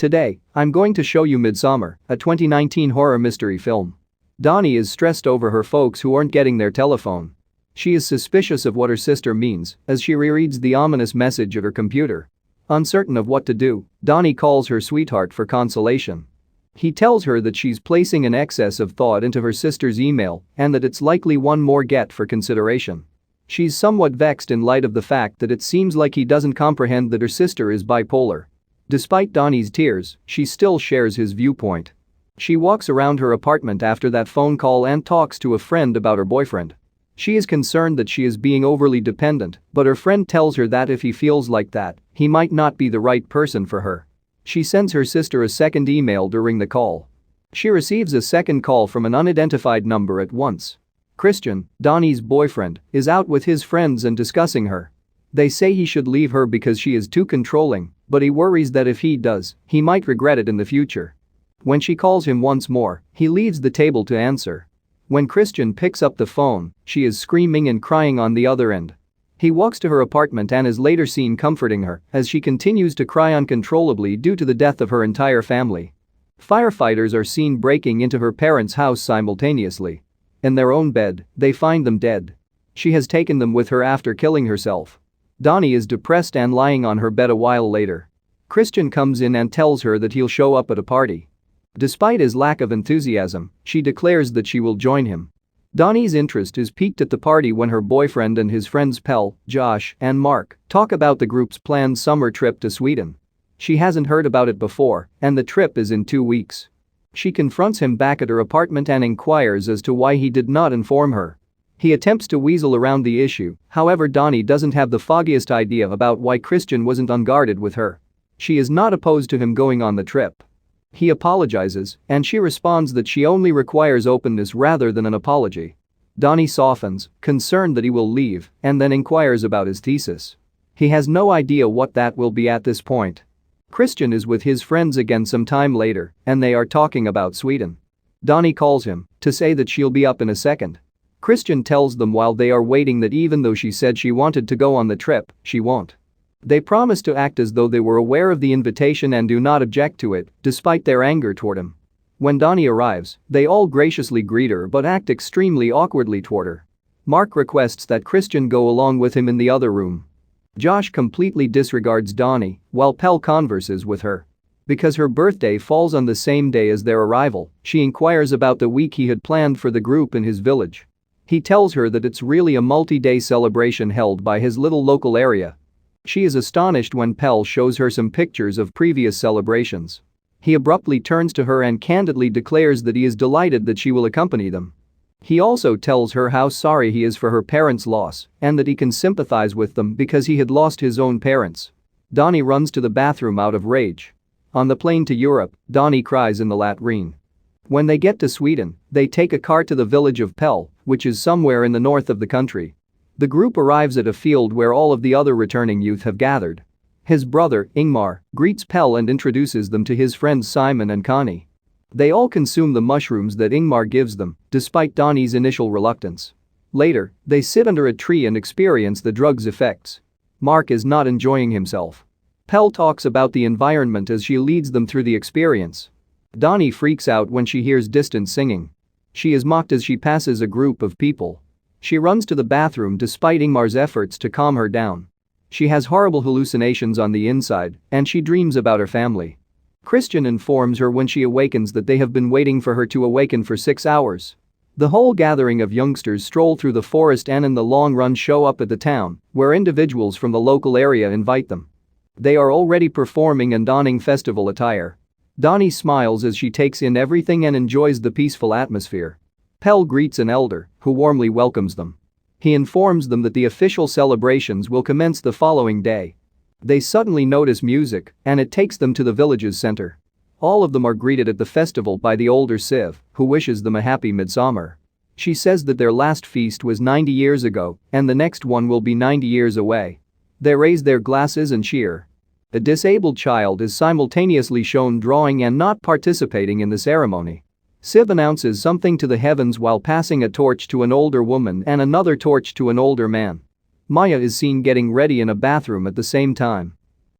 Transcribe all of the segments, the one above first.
Today, I'm going to show you Midsommar, a 2019 horror mystery film. Donnie is stressed over her folks who aren't getting their telephone. She is suspicious of what her sister means as she rereads the ominous message at her computer. Uncertain of what to do, Donnie calls her sweetheart for consolation. He tells her that she's placing an excess of thought into her sister's email and that it's likely one more get for consideration. She's somewhat vexed in light of the fact that it seems like he doesn't comprehend that her sister is bipolar. Despite Donnie's tears, she still shares his viewpoint. She walks around her apartment after that phone call and talks to a friend about her boyfriend. She is concerned that she is being overly dependent, but her friend tells her that if he feels like that, he might not be the right person for her. She sends her sister a second email during the call. She receives a second call from an unidentified number at once. Christian, Donnie's boyfriend, is out with his friends and discussing her. They say he should leave her because she is too controlling, but he worries that if he does, he might regret it in the future. When she calls him once more, he leaves the table to answer. When Christian picks up the phone, she is screaming and crying on the other end. He walks to her apartment and is later seen comforting her as she continues to cry uncontrollably due to the death of her entire family. Firefighters are seen breaking into her parents' house simultaneously. In their own bed, they find them dead. She has taken them with her after killing herself. Donnie is depressed and lying on her bed a while later. Christian comes in and tells her that he'll show up at a party. Despite his lack of enthusiasm, she declares that she will join him. Donnie's interest is piqued at the party when her boyfriend and his friends Pelle, Josh, and Mark talk about the group's planned summer trip to Sweden. She hasn't heard about it before, and the trip is in 2 weeks. She confronts him back at her apartment and inquires as to why he did not inform her. He attempts to weasel around the issue, however Donnie doesn't have the foggiest idea about why Christian wasn't unguarded with her. She is not opposed to him going on the trip. He apologizes, and she responds that she only requires openness rather than an apology. Donnie softens, concerned that he will leave, and then inquires about his thesis. He has no idea what that will be at this point. Christian is with his friends again some time later, and they are talking about Sweden. Donnie calls him to say that she'll be up in a second. Christian tells them while they are waiting that even though she said she wanted to go on the trip, she won't. They promise to act as though they were aware of the invitation and do not object to it, despite their anger toward him. When Donnie arrives, they all graciously greet her but act extremely awkwardly toward her. Mark requests that Christian go along with him in the other room. Josh completely disregards Donnie, while Pelle converses with her. Because her birthday falls on the same day as their arrival, she inquires about the week he had planned for the group in his village. He tells her that it's really a multi-day celebration held by his little local area. She is astonished when Pelle shows her some pictures of previous celebrations. He abruptly turns to her and candidly declares that he is delighted that she will accompany them. He also tells her how sorry he is for her parents' loss and that he can sympathize with them because he had lost his own parents. Donnie runs to the bathroom out of rage. On the plane to Europe, Donnie cries in the latrine. When they get to Sweden, they take a car to the village of Pelle, which is somewhere in the north of the country. The group arrives at a field where all of the other returning youth have gathered. His brother, Ingmar, greets Pelle and introduces them to his friends Simon and Connie. They all consume the mushrooms that Ingmar gives them, despite Donnie's initial reluctance. Later, they sit under a tree and experience the drug's effects. Mark is not enjoying himself. Pelle talks about the environment as she leads them through the experience. Donnie freaks out when she hears distant singing. She is mocked as she passes a group of people. She runs to the bathroom despite Ingmar's efforts to calm her down. She has horrible hallucinations on the inside, and she dreams about her family. Christian informs her when she awakens that they have been waiting for her to awaken for 6 hours. The whole gathering of youngsters stroll through the forest and in the long run show up at the town, where individuals from the local area invite them. They are already performing and donning festival attire. Donnie smiles as she takes in everything and enjoys the peaceful atmosphere. Pelle greets an elder, who warmly welcomes them. He informs them that the official celebrations will commence the following day. They suddenly notice music, and it takes them to the village's center. All of them are greeted at the festival by the older Siv, who wishes them a happy midsummer. She says that their last feast was 90 years ago, and the next one will be 90 years away. They raise their glasses and cheer. A disabled child is simultaneously shown drawing and not participating in the ceremony. Siv announces something to the heavens while passing a torch to an older woman and another torch to an older man. Maya is seen getting ready in a bathroom at the same time.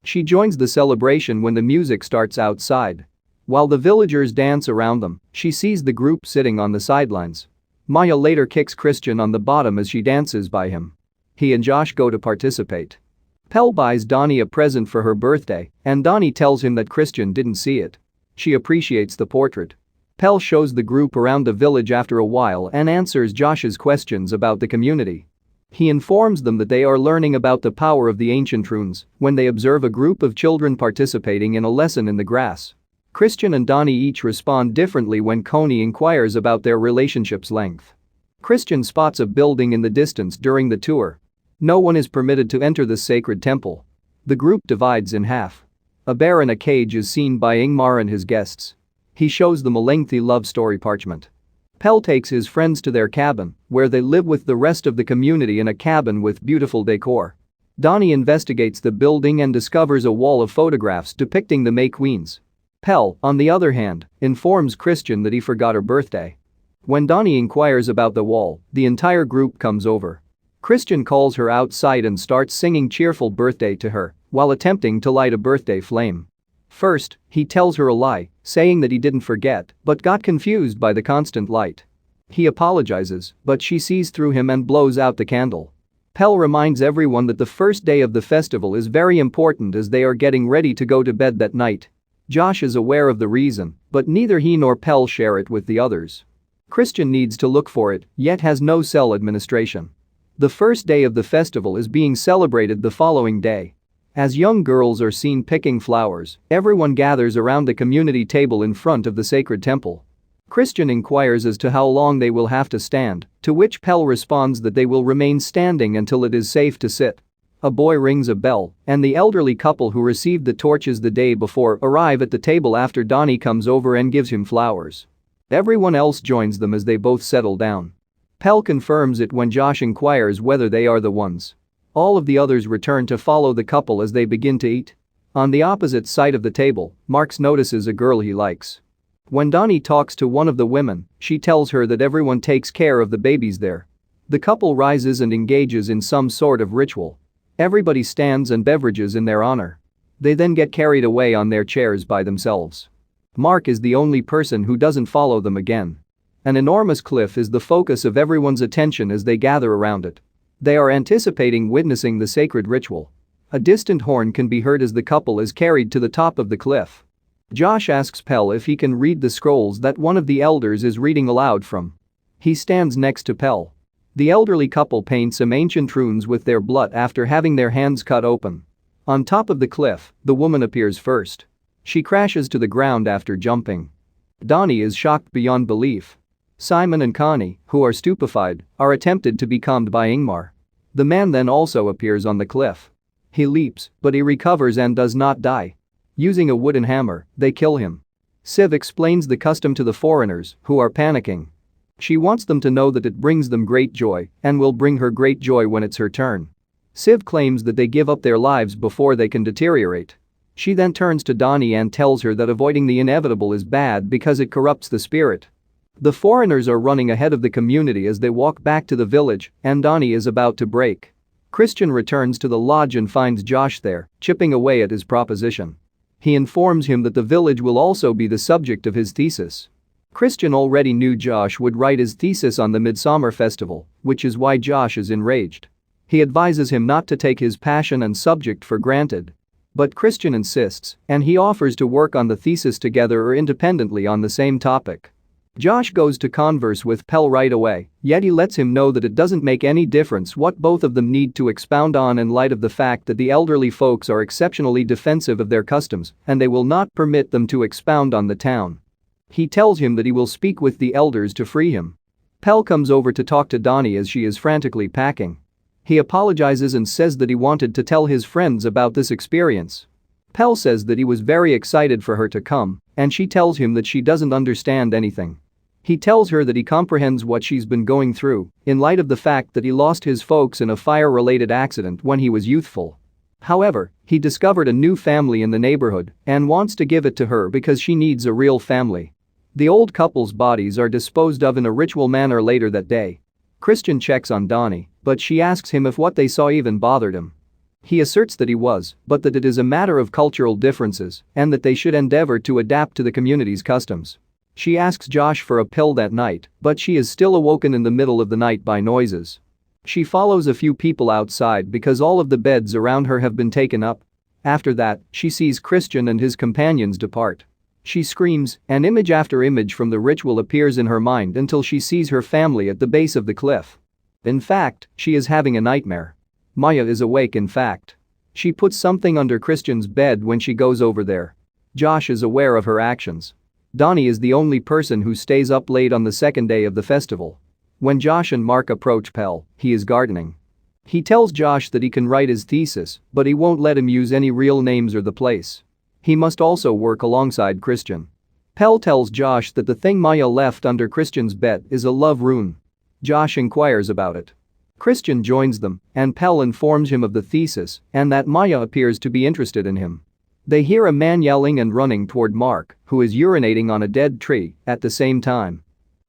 She joins the celebration when the music starts outside. While the villagers dance around them, she sees the group sitting on the sidelines. Maya later kicks Christian on the bottom as she dances by him. He and Josh go to participate. Pell buys Donnie a present for her birthday, and Donnie tells him that Christian didn't see it. She appreciates the portrait. Pell shows the group around the village after a while and answers Josh's questions about the community. He informs them that they are learning about the power of the ancient runes when they observe a group of children participating in a lesson in the grass. Christian and Donnie each respond differently when Coney inquires about their relationship's length. Christian spots a building in the distance during the tour. No one is permitted to enter the sacred temple. The group divides in half. A bear in a cage is seen by Ingmar and his guests. He shows them a lengthy love story parchment. Pell takes his friends to their cabin, where they live with the rest of the community in a cabin with beautiful decor. Donnie investigates the building and discovers a wall of photographs depicting the May Queens. Pell, on the other hand, informs Christian that he forgot her birthday. When Donnie inquires about the wall, the entire group comes over. Christian calls her outside and starts singing cheerful birthday to her while attempting to light a birthday flame. First, he tells her a lie, saying that he didn't forget but got confused by the constant light. He apologizes, but she sees through him and blows out the candle. Pell reminds everyone that the first day of the festival is very important as they are getting ready to go to bed that night. Josh is aware of the reason, but neither he nor Pell share it with the others. Christian needs to look for it, yet has no cell administration. The first day of the festival is being celebrated the following day. As young girls are seen picking flowers, everyone gathers around the community table in front of the sacred temple. Christian inquires as to how long they will have to stand, to which Pell responds that they will remain standing until it is safe to sit. A boy rings a bell, and the elderly couple who received the torches the day before arrive at the table after Donnie comes over and gives him flowers. Everyone else joins them as they both settle down. Pell confirms it when Josh inquires whether they are the ones. All of the others return to follow the couple as they begin to eat. On the opposite side of the table, Marks notices a girl he likes. When Donnie talks to one of the women, she tells her that everyone takes care of the babies there. The couple rises and engages in some sort of ritual. Everybody stands and beverages in their honor. They then get carried away on their chairs by themselves. Mark is the only person who doesn't follow them again. An enormous cliff is the focus of everyone's attention as they gather around it. They are anticipating witnessing the sacred ritual. A distant horn can be heard as the couple is carried to the top of the cliff. Josh asks Pell if he can read the scrolls that one of the elders is reading aloud from. He stands next to Pell. The elderly couple paint some ancient runes with their blood after having their hands cut open. On top of the cliff, the woman appears first. She crashes to the ground after jumping. Donnie is shocked beyond belief. Simon and Connie, who are stupefied, are attempted to be calmed by Ingmar. The man then also appears on the cliff. He leaps, but he recovers and does not die. Using a wooden hammer, they kill him. Siv explains the custom to the foreigners, who are panicking. She wants them to know that it brings them great joy and will bring her great joy when it's her turn. Siv claims that they give up their lives before they can deteriorate. She then turns to Donnie and tells her that avoiding the inevitable is bad because it corrupts the spirit. The foreigners are running ahead of the community as they walk back to the village, and Donnie is about to break. Christian returns to the lodge and finds Josh there, chipping away at his proposition. He informs him that the village will also be the subject of his thesis. Christian already knew Josh would write his thesis on the Midsummer Festival, which is why Josh is enraged. He advises him not to take his passion and subject for granted. But Christian insists, and he offers to work on the thesis together or independently on the same topic. Josh goes to converse with Pell right away, yet he lets him know that it doesn't make any difference what both of them need to expound on in light of the fact that the elderly folks are exceptionally defensive of their customs and they will not permit them to expound on the town. He tells him that he will speak with the elders to free him. Pell comes over to talk to Donnie as she is frantically packing. He apologizes and says that he wanted to tell his friends about this experience. Pell says that he was very excited for her to come, and she tells him that she doesn't understand anything. He tells her that he comprehends what she's been going through, in light of the fact that he lost his folks in a fire-related accident when he was youthful. However, he discovered a new family in the neighborhood and wants to give it to her because she needs a real family. The old couple's bodies are disposed of in a ritual manner later that day. Christian checks on Donnie, but she asks him if what they saw even bothered him. He asserts that he was, but that it is a matter of cultural differences and that they should endeavor to adapt to the community's customs. She asks Josh for a pill that night, but she is still awoken in the middle of the night by noises. She follows a few people outside because all of the beds around her have been taken up. After that, she sees Christian and his companions depart. She screams, and image after image from the ritual appears in her mind until she sees her family at the base of the cliff. In fact, she is having a nightmare. Maya is awake in fact. She puts something under Christian's bed when she goes over there. Josh is aware of her actions. Donnie is the only person who stays up late on the second day of the festival. When Josh and Mark approach Pell, he is gardening. He tells Josh that he can write his thesis, but he won't let him use any real names or the place. He must also work alongside Christian. Pell tells Josh that the thing Maya left under Christian's bed is a love rune. Josh inquires about it. Christian joins them, and Pell informs him of the thesis and that Maya appears to be interested in him. They hear a man yelling and running toward Mark, who is urinating on a dead tree, at the same time.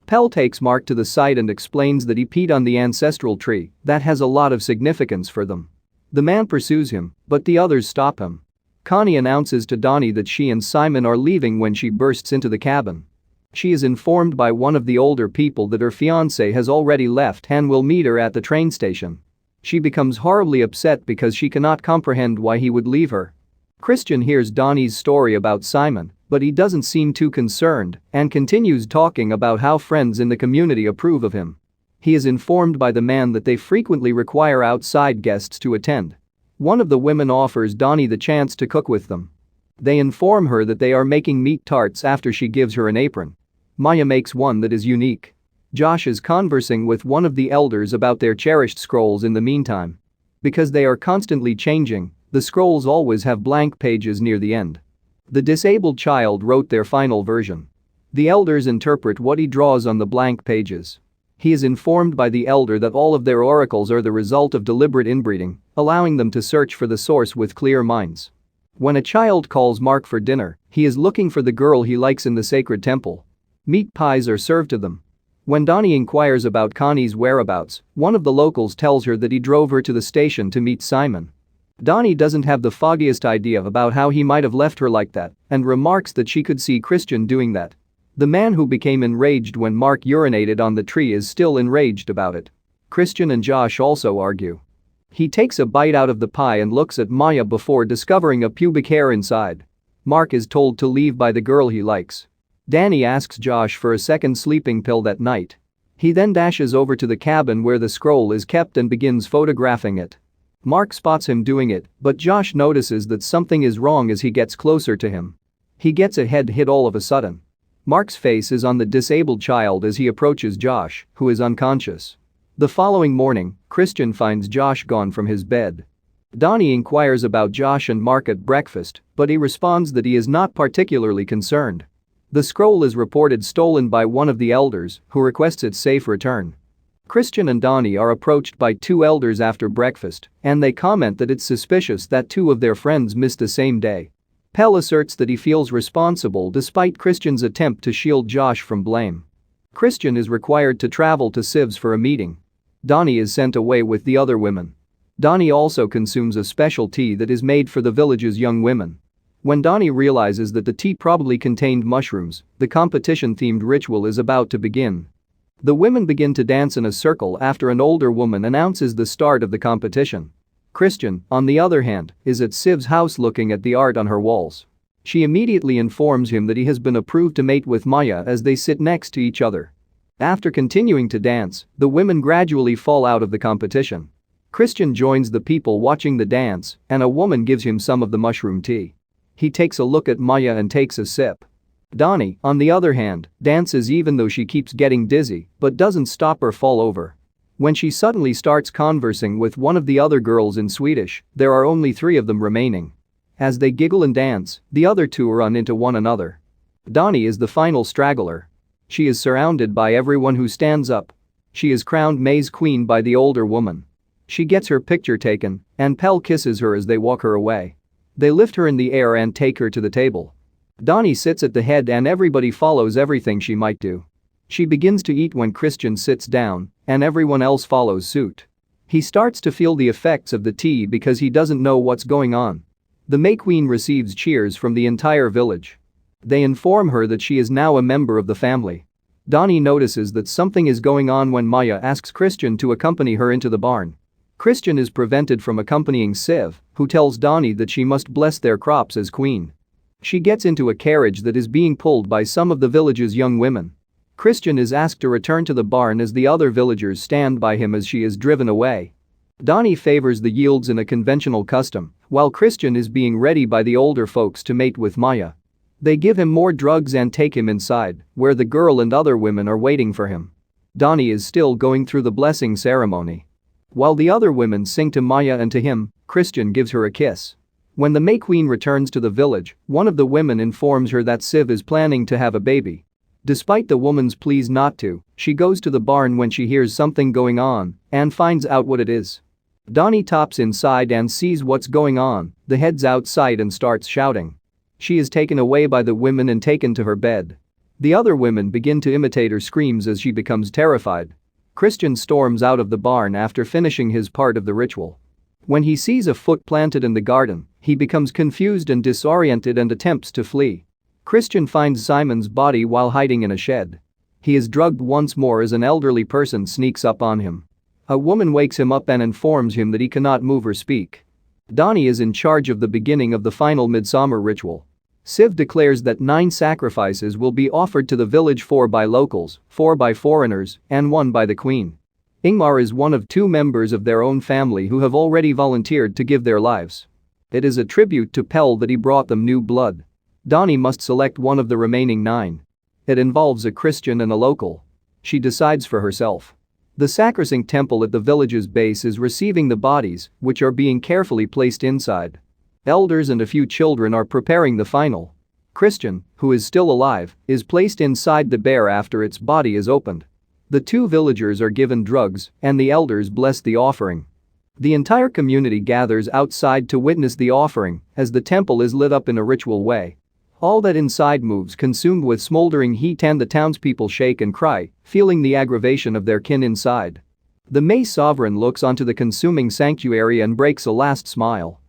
Pell takes Mark to the site and explains that he peed on the ancestral tree that has a lot of significance for them. The man pursues him, but the others stop him. Connie announces to Donnie that she and Simon are leaving when she bursts into the cabin. She is informed by one of the older people that her fiancé has already left and will meet her at the train station. She becomes horribly upset because she cannot comprehend why he would leave her. Christian hears Donnie's story about Simon, but he doesn't seem too concerned and continues talking about how friends in the community approve of him. He is informed by the man that they frequently require outside guests to attend. One of the women offers Donnie the chance to cook with them. They inform her that they are making meat tarts after she gives her an apron. Maya makes one that is unique. Josh is conversing with one of the elders about their cherished scrolls in the meantime. Because they are constantly changing, the scrolls always have blank pages near the end. The disabled child wrote their final version. The elders interpret what he draws on the blank pages. He is informed by the elder that all of their oracles are the result of deliberate inbreeding, allowing them to search for the source with clear minds. When a child calls Mark for dinner, he is looking for the girl he likes in the sacred temple. Meat pies are served to them. When Donnie inquires about Connie's whereabouts, one of the locals tells her that he drove her to the station to meet Simon. Donnie doesn't have the foggiest idea about how he might have left her like that and remarks that she could see Christian doing that. The man who became enraged when Mark urinated on the tree is still enraged about it. Christian and Josh also argue. He takes a bite out of the pie and looks at Maya before discovering a pubic hair inside. Mark is told to leave by the girl he likes. Danny asks Josh for a second sleeping pill that night. He then dashes over to the cabin where the scroll is kept and begins photographing it. Mark spots him doing it, but Josh notices that something is wrong as he gets closer to him. He gets a head hit all of a sudden. Mark's face is on the disabled child as he approaches Josh, who is unconscious. The following morning, Christian finds Josh gone from his bed. Donnie inquires about Josh and Mark at breakfast, but he responds that he is not particularly concerned. The scroll is reported stolen by one of the elders, who requests its safe return. Christian and Donnie are approached by two elders after breakfast, and they comment that it's suspicious that two of their friends missed the same day. Pell asserts that he feels responsible despite Christian's attempt to shield Josh from blame. Christian is required to travel to Sivs for a meeting. Donnie is sent away with the other women. Donnie also consumes a special tea that is made for the village's young women. When Donnie realizes that the tea probably contained mushrooms, the competition-themed ritual is about to begin. The women begin to dance in a circle after an older woman announces the start of the competition. Christian, on the other hand, is at Siv's house looking at the art on her walls. She immediately informs him that he has been approved to mate with Maya as they sit next to each other. After continuing to dance, the women gradually fall out of the competition. Christian joins the people watching the dance, and a woman gives him some of the mushroom tea. He takes a look at Maya and takes a sip. Donnie, on the other hand, dances even though she keeps getting dizzy but doesn't stop or fall over. When she suddenly starts conversing with one of the other girls in Swedish, there are only 3 of them remaining. As they giggle and dance, the other 2 run into one another. Donnie is the final straggler. She is surrounded by everyone who stands up. She is crowned May's queen by the older woman. She gets her picture taken, and Pell kisses her as they walk her away. They lift her in the air and take her to the table. Donnie sits at the head and everybody follows everything she might do. She begins to eat when Christian sits down, and everyone else follows suit. He starts to feel the effects of the tea because he doesn't know what's going on. The May Queen receives cheers from the entire village. They inform her that she is now a member of the family. Donnie notices that something is going on when Maya asks Christian to accompany her into the barn. Christian is prevented from accompanying Siv, who tells Donnie that she must bless their crops as queen. She gets into a carriage that is being pulled by some of the village's young women. Christian is asked to return to the barn as the other villagers stand by him as she is driven away. Donnie favors the yields in a conventional custom, while Christian is being ready by the older folks to mate with Maya. They give him more drugs and take him inside, where the girl and other women are waiting for him. Donnie is still going through the blessing ceremony. While the other women sing to Maya and to him, Christian gives her a kiss. When the May Queen returns to the village, one of the women informs her that Siv is planning to have a baby. Despite the woman's pleas not to, she goes to the barn when she hears something going on and finds out what it is. Donnie tops inside and sees what's going on, then heads outside and starts shouting. She is taken away by the women and taken to her bed. The other women begin to imitate her screams as she becomes terrified. Christian storms out of the barn after finishing his part of the ritual. When he sees a foot planted in the garden, he becomes confused and disoriented and attempts to flee. Christian finds Simon's body while hiding in a shed. He is drugged once more as an elderly person sneaks up on him. A woman wakes him up and informs him that he cannot move or speak. Donnie is in charge of the beginning of the final midsummer ritual. Siv declares that 9 sacrifices will be offered to the village, 4 by locals, 4 by foreigners, and 1 by the queen. Ingmar is one of 2 members of their own family who have already volunteered to give their lives. It is a tribute to Pell that he brought them new blood. Donnie must select one of the remaining 9. It involves a Christian and a local. She decides for herself. The sacrosanct temple at the village's base is receiving the bodies, which are being carefully placed inside. Elders and a few children are preparing the final. Christian, who is still alive, is placed inside the bear after its body is opened. The 2 villagers are given drugs, and the elders bless the offering. The entire community gathers outside to witness the offering as the temple is lit up in a ritual way. All that inside moves consumed with smoldering heat, and the townspeople shake and cry, feeling the aggravation of their kin inside. The May sovereign looks onto the consuming sanctuary and breaks a last smile.